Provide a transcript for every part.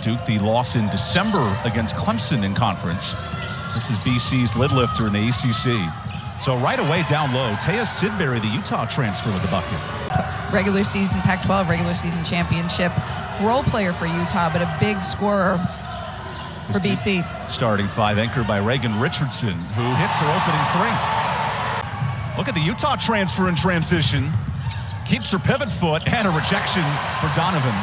Duke the loss in December against Clemson in conference. This is BC's lid lifter in the ACC. So right away down low, Teya Sidberry, the Utah transfer, with the bucket. Regular season, Pac-12 regular season championship. Role player for Utah, but a big scorer for BC. Starting five, anchored by Reagan Richardson, who hits her opening three. Look at the Utah transfer in transition. Keeps her pivot foot, and a rejection for Donovan.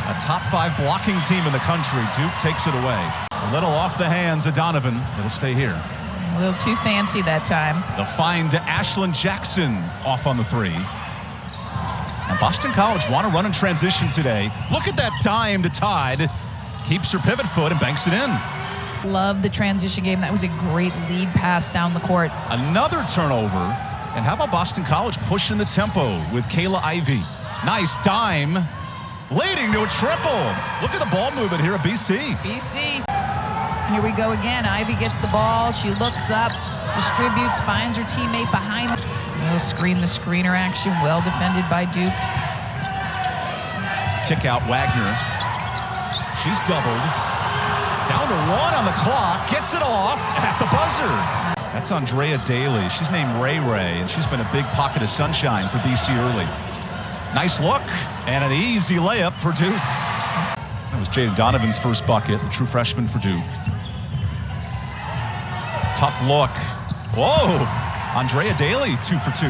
A top five blocking team in the country. Duke takes it away. A little off the hands of Donovan. It'll stay here. A little too fancy that time. The find to Ashlyn Jackson off on the three. And Boston College want to run in transition today. Look at that dime to Tide. Keeps her pivot foot and banks it in. Love the transition game. That was a great lead pass down the court. Another turnover. And how about Boston College pushing the tempo with Kayla Ivey? Nice dime, leading to a triple. Look at the ball movement here at BC. BC. Here we go again. Ivey gets the ball. She looks up, distributes, finds her teammate behind her. Little screen the screener action, well defended by Duke. Kick out Wagner. She's doubled. Down to one on the clock. Gets it off at the buzzer. That's Andrea Daley. She's named Ray Ray, and she's been a big pocket of sunshine for BC early. Nice look, and an easy layup for Duke. That was Jaden Donovan's first bucket, the true freshman for Duke. Tough look. Whoa! Andrea Daley, 2 for 2.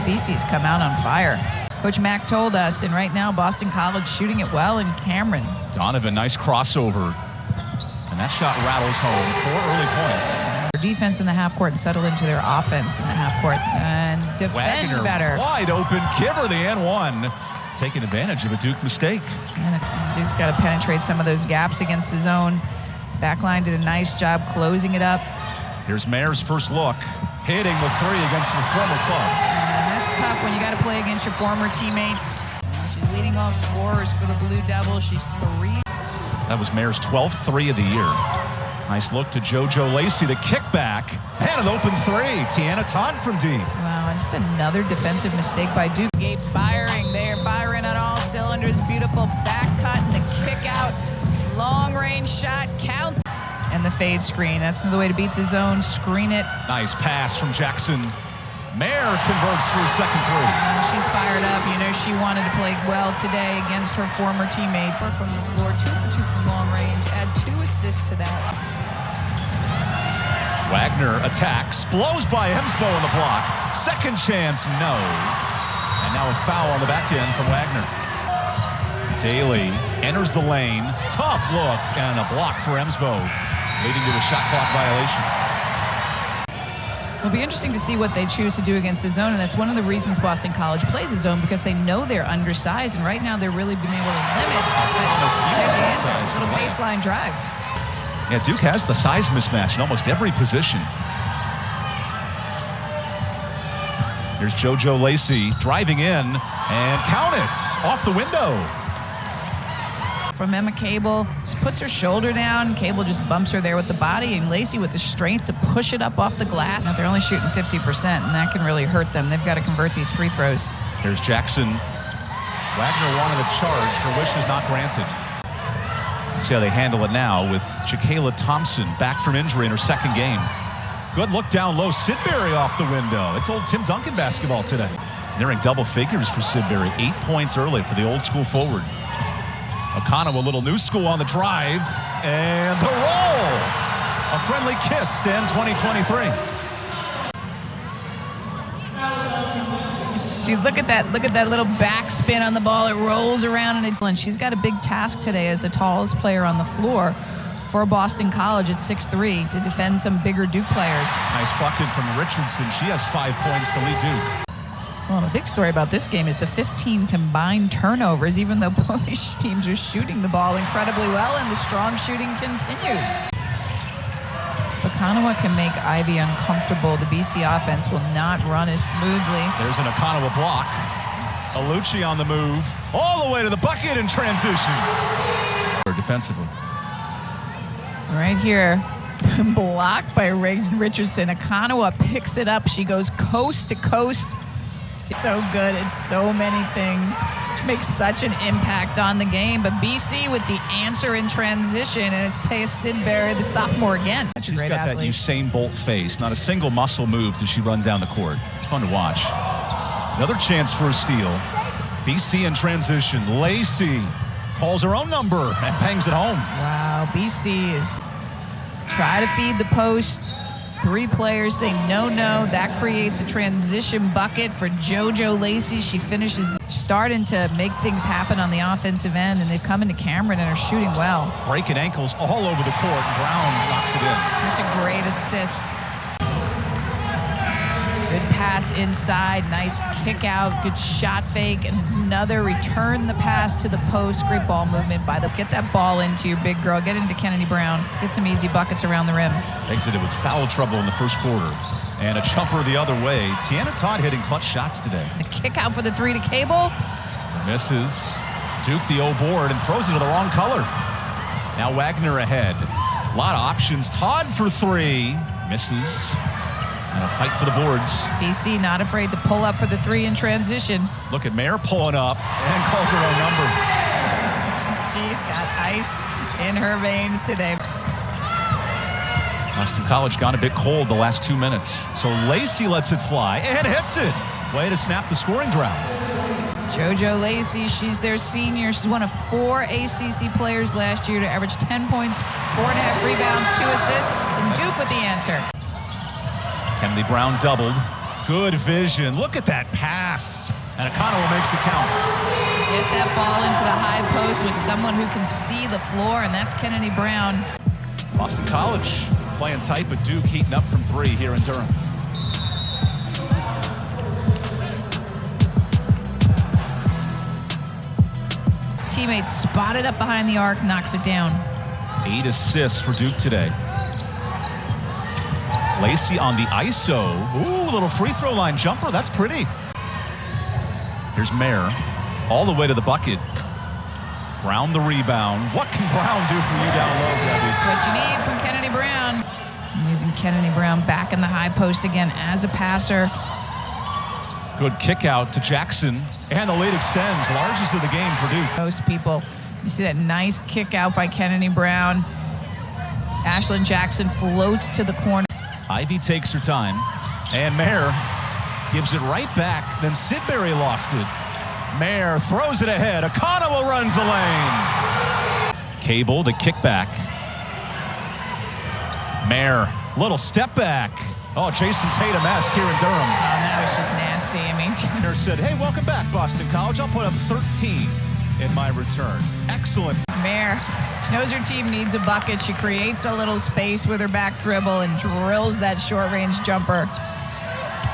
BC's come out on fire. Coach Mack told us, and right now Boston College shooting it well in Cameron. Donovan, nice crossover. And that shot rattles home. 4 early points. Their defense in the half court and settle into their offense in the half court and defend Wagner, better. Wide open, give her the N1. Taking advantage of a Duke mistake. And Duke's got to penetrate some of those gaps against his own. Backline did a nice job closing it up. Here's Mair's first look, hitting the three against her former club. That's tough when you got to play against your former teammates. She's leading off scorers for the Blue Devils. She's 3. That was Mair's 12th three of the year. Nice look to JoJo Lacey, the kickback, and an open three. Tiana Todd from deep. Wow, and just another defensive mistake by Duke. Gate firing, they're firing on all cylinders. Beautiful back cut and the kick out. Long range shot, count. And the fade screen. That's the way to beat the zone. Screen it. Nice pass from Jackson. Mair converts for a second three. She's fired up. You know she wanted to play well today against her former teammates. From the floor, 2 for 2 from long range. Add 2 assists to that. Wagner attacks, blows by Hemsbo on the block. Second chance, no. And now a foul on the back end from Wagner. Daley enters the lane. Tough look and a block for Hemsbo, leading to the shot clock violation. It'll be interesting to see what they choose to do against the zone, and that's one of the reasons Boston College plays the zone, because they know they're undersized, and right now they're really being able to limit. There's the answer. Little baseline drive. Yeah, Duke has the size mismatch in almost every position. Here's JoJo Lacey driving in, and count it, off the window. From Emma Cable, just puts her shoulder down. Cable just bumps her there with the body, and Lacey with the strength to push it up off the glass. Now they're only shooting 50%, and that can really hurt them. They've got to convert these free throws. There's Jackson. Wagner wanted a charge for wishes not granted. Let's see how they handle it now with Jacayla Thompson back from injury in her second game. Good look down low. Sidberry off the window. It's old Tim Duncan basketball today. Nearing double figures for Sidberry. 8 points early for the old school forward. Okananwa, a little new school on the drive, and the roll. A friendly kiss to end 2023. See, look at that little backspin on the ball. It rolls around, and she's got a big task today as the tallest player on the floor for Boston College at 6'3" to defend some bigger Duke players. Nice bucket from Richardson. She has 5 points to lead Duke. Well, the big story about this game is the 15 combined turnovers, even though both these teams are shooting the ball incredibly well, and the strong shooting continues. Okananwa can make Ivey uncomfortable. The BC offense will not run as smoothly. There's an Okananwa block. Oluchi on the move, all the way to the bucket in transition. Defensively. Right here, blocked by Richardson. Okananwa picks it up. She goes coast to coast. So good at so many things. Makes such an impact on the game. But BC with the answer in transition, and it's Teya Sidberry, the sophomore again. She's got athlete. that Usain Bolt face. Not a single muscle moves as she runs down the court. It's fun to watch. Another chance for a steal. BC in transition. Lacey calls her own number and bangs it home. Wow, BC is try to feed the post. 3 players say no. That creates a transition bucket for JoJo Lacey. She finishes starting to make things happen on the offensive end, and they've come into Cameron and are shooting well. Breaking ankles all over the court. Brown knocks it in. That's a great assist. Good pass inside, nice kick out, good shot fake, and another return the pass to the post. Great ball movement by the. Get that ball into your big girl. Get it into Kennedy Brown. Get some easy buckets around the rim. Exited with foul trouble in the first quarter. And a jumper the other way. Tiana Todd hitting clutch shots today. The kick out for the 3 to Cable. Misses. Duke the O board and throws it to the wrong color. Now Wagner ahead. A lot of options. Todd for 3. Misses. And a fight for the boards. BC not afraid to pull up for the 3 in transition. Look at Mair pulling up and calls her own number. She's got ice in her veins today. Boston College gone a bit cold the last 2 minutes. So Lacey lets it fly and hits it. Way to snap the scoring drought. JoJo Lacey, she's their senior. She's one of 4 ACC players last year to average 10 points, 4.5 rebounds, 2 assists, and Duke with the answer. Kennedy Brown doubled. Good vision. Look at that pass. And Okananwa makes it count. Get that ball into the high post with someone who can see the floor, and that's Kennedy Brown. Boston College playing tight, but Duke heating up from 3 here in Durham. Teammate spotted up behind the arc, knocks it down. 8 assists for Duke today. Lacey on the ISO. Ooh, little free throw line jumper. That's pretty. Here's Mair all the way to the bucket. Brown the rebound. What can Brown do for you down low, Debbie? That's what you need from Kennedy Brown. I'm using Kennedy Brown back in the high post again as a passer. Good kick out to Jackson. And the lead extends. Largest of the game for Duke. Most people, you see that nice kick out by Kennedy Brown. Ashlyn Jackson floats to the corner. Ivy takes her time, and Mair gives it right back. Then Sidberry lost it. Mair throws it ahead. Okananwa runs the lane. Cable, the kickback. Mair, little step back. Oh, Jason Tatum-esque here in Durham. Oh, that was just nasty. I mean, Mair said, hey, welcome back, Boston College. I'll put up 13 in my return. Excellent. Mair, she knows her team needs a bucket. She creates a little space with her back dribble and drills that short-range jumper.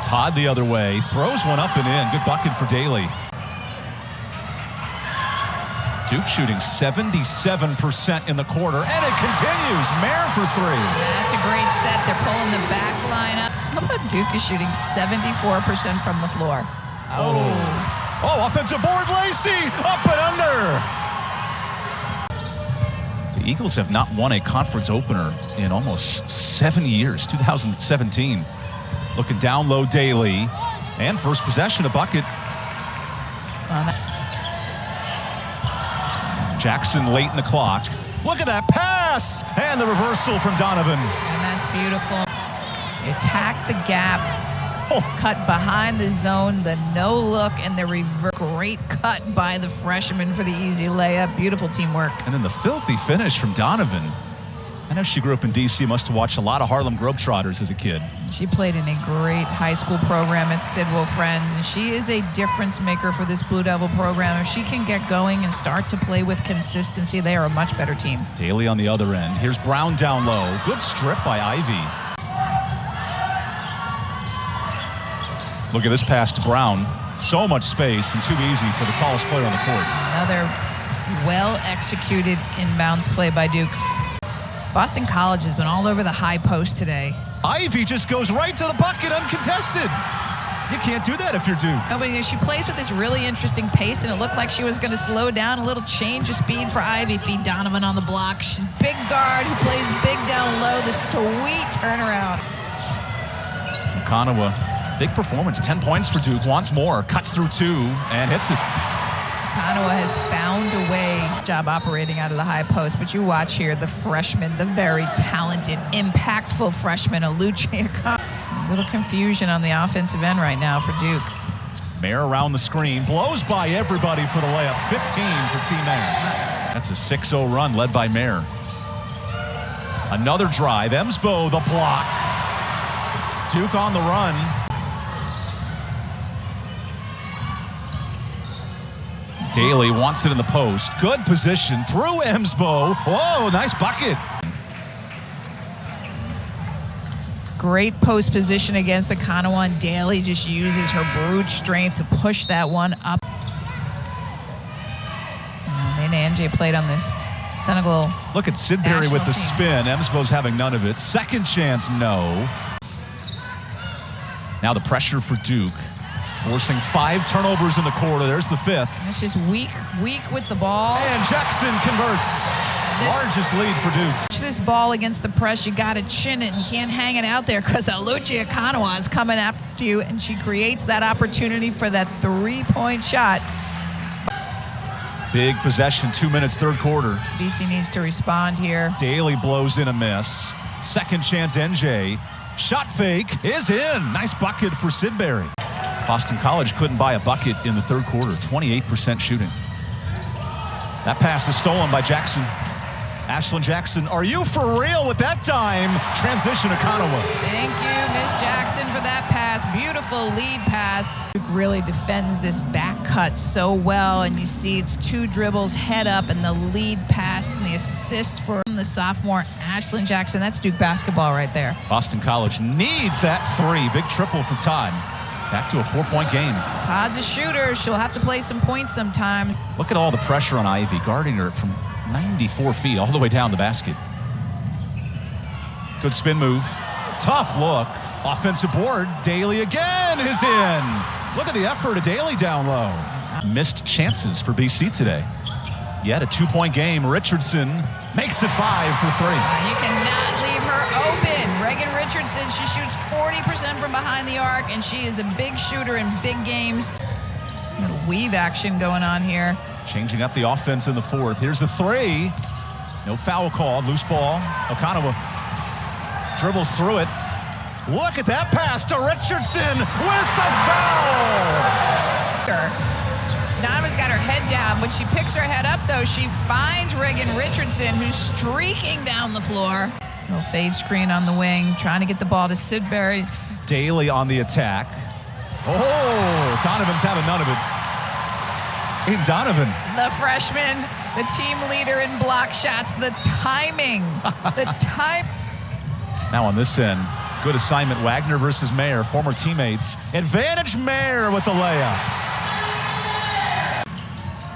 Todd the other way, throws one up and in. Good bucket for Daley. Duke shooting 77% in the quarter, and it continues. Mair for 3. That's a great set. They're pulling the back line up. How about Duke is shooting 74% from the floor? Oh, offensive board, Lacey, up and under. The Eagles have not won a conference opener in almost 7 years, 2017. Looking down low, Daley, and first possession, a bucket. Jackson late in the clock. Look at that pass, and the reversal from Donovan. And that's beautiful. Attack the gap. Cut behind the zone, the no look, and the reverse. Great cut by the freshman for the easy layup. Beautiful teamwork. And then the filthy finish from Donovan. I know she grew up in D.C., must have watched a lot of Harlem Globetrotters as a kid. She played in a great high school program at Sidwell Friends, and she is a difference maker for this Blue Devil program. If she can get going and start to play with consistency, they are a much better team. Daley on the other end. Here's Brown down low. Good strip by Ivy. Look at this pass to Brown. So much space and too easy for the tallest player on the court. Another well-executed inbounds play by Duke. Boston College has been all over the high post today. Ivy just goes right to the bucket uncontested. You can't do that if you're Duke. No, but she plays with this really interesting pace, and it looked like she was going to slow down. A little change of speed for Ivy. Feed Donovan on the block. She's big guard who plays big down low. The sweet turnaround. Okananwa, big performance. 10 points for Duke. Wants more. Cuts through 2 and hits it. Okananwa has found a way. Job operating out of the high post, but you watch here the freshman, the very talented, impactful freshman, Oluchi Okananwa. A little confusion on the offensive end right now for Duke. Mair around the screen, blows by everybody for the layup. 15 for Teya Mair. That's a 6-0 run led by Mair. Another drive, Emsbo the block. Duke on the run. Daley wants it in the post. Good position through Emsbo. Whoa, nice bucket. Great post position against Okananwa, and Daley just uses her brute strength to push that one up. Taina played on this Senegal. Look at Sidberry with the team. spin. Emsbo's having none of it. Second chance, no. Now the pressure for Duke. Forcing 5 turnovers in the quarter. There's the 5th. It's just weak with the ball. And Jackson converts. Largest lead for Duke. This ball against the press, you got to chin it. And you can't hang it out there because Oluchi Okananwa is coming after you, and she creates that opportunity for that 3-point shot. Big possession, 2 minutes, third quarter. BC needs to respond here. Daley blows in a miss. Second chance, NJ. Shot fake is in. Nice bucket for Sidberry. Boston College couldn't buy a bucket in the third quarter. 28% shooting. That pass is stolen by Jackson. Ashlyn Jackson, are you for real with that dime? Transition Okananwa. Thank you, Miss Jackson, for that pass. Beautiful lead pass. Duke really defends this back cut so well, and you see it's 2 dribbles, head up, and the lead pass and the assist for the sophomore Ashlyn Jackson. That's Duke basketball right there. Boston College needs that 3. Big triple for Todd. Back to a 4-point game. Todd's a shooter. She'll have to play some points sometimes. Look at all the pressure on Ivy, guarding her from 94 feet all the way down the basket. Good spin move. Tough look. Offensive board. Daley again is in. Look at the effort of Daley down low. Missed chances for BC today. Yet a 2-point game. Richardson makes it 5 for 3. You cannot leave her open. Reagan Richardson, she shoots 40% from behind the arc, and she is a big shooter in big games. A little weave action going on here. Changing up the offense in the 4th. Here's the 3. No foul called. Loose ball. Okananwa dribbles through it. Look at that pass to Richardson with the foul. Donovan's got her head down. When she picks her head up, though, she finds Reagan Richardson, who's streaking down the floor. Little fade screen on the wing, trying to get the ball to Sidberry. Daley on the attack. Oh, Donovan's having none of it. Hey, Donovan. The freshman, the team leader in block shots, the timing, the time. Now on this end, good assignment. Wagner versus Mair, former teammates. Advantage Mair with the layup.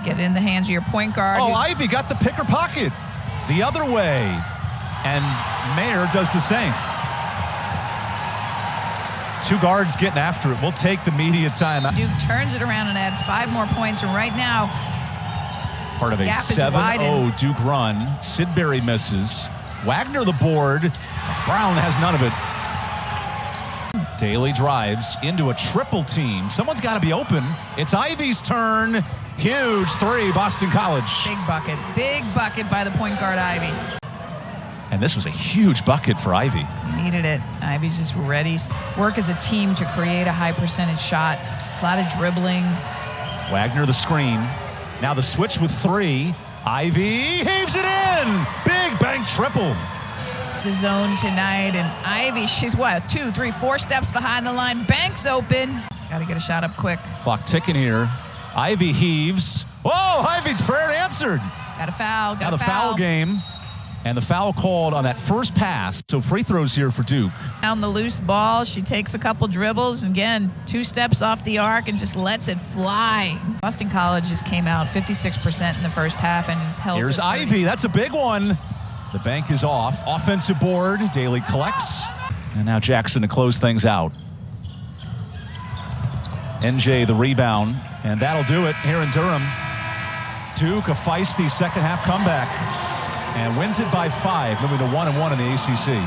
Get it in the hands of your point guard. Oh, Ivy got the picker pocket the other way. And Mair does the same. 2 guards getting after it. We'll take the media timeout. Duke turns it around and adds 5 more points. And right now, part of a 7-0 Duke run. Sidberry misses. Wagner the board. Brown has none of it. Daley drives into a triple team. Someone's got to be open. It's Ivy's turn. Huge 3, Boston College. Big bucket by the point guard, Ivy. And this was a huge bucket for Ivy. He needed it. Ivy's just ready. Work as a team to create a high percentage shot. A lot of dribbling. Wagner the screen. Now the switch with 3. Ivy heaves it in. Big bank triple. The zone tonight, and Ivy, she's what, 2, 3, 4 steps behind the line. Banks open. Got to get a shot up quick. Clock ticking here. Ivy heaves. Whoa, Ivy's prayer answered. Got a foul. Now the foul game. And the foul called on that first pass. So free throws here for Duke. Down the loose ball, she takes a couple dribbles, and again, 2 steps off the arc and just lets it fly. Boston College just came out 56% in the first half and has held. Here's Ivy, that's a big one. The bank is off. Offensive board, Daley collects. And now Jackson to close things out. NJ the rebound, and that'll do it here in Durham. Duke, a feisty second half comeback. And wins it by 5, moving to 1-1 in the ACC.